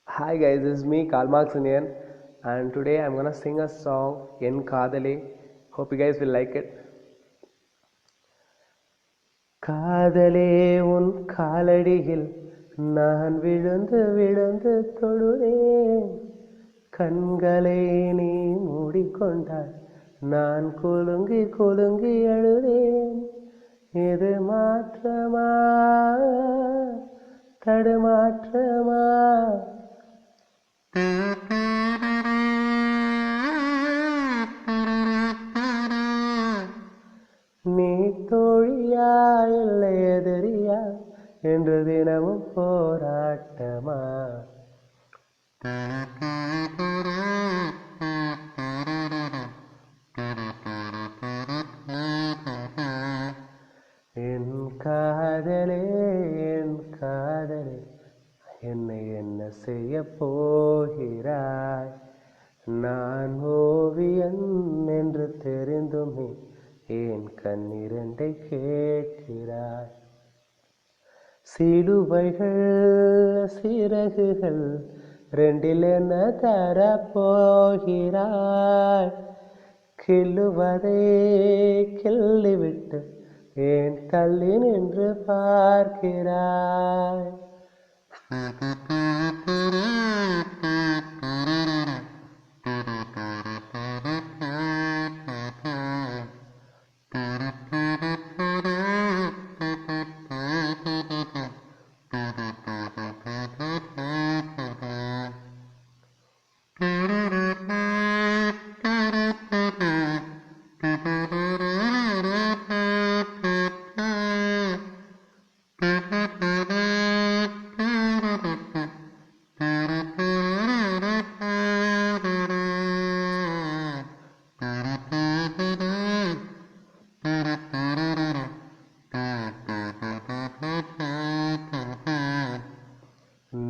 Hi guys, this is me, Karl Marx Indian, and today I'm gonna sing a song, En Kadale. Hope you guys will like it. காதலே உன் காலடியில் நான் விழுந்து விழுந்து தொழுதேன் கண்களை நீ மூடிக்கொண்டாய் நான் குலுங்கி குலுங்கி அழுதேன் இது மாற்றமா தடுமாற்றமா நீ தோழியா இல்லை எதிரியா என்று தினமும் போராட்டமா என் காதலே என் காதலே என்னை என்ன செய்ய போகிறாய் நான் ஓவியன் என்று தெரிந்துமே ஏன் கண்ணிரண்டை கேட்கிறாய் சிலுவைகள் சிறகுகள் ரெண்டில் என்ன தரப்போகிறாய் கிள்ளுவதை கிள்ளிவிட்டு ஏன் தள்ளி நின்று பார்க்கிறாய்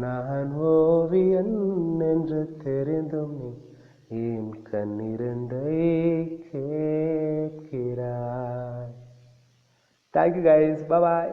நான் ஓவியன் என்று தெரிந்தும் என் கண்ணிரண்டை கேட்கிறாய். Thank you guys. Bye bye.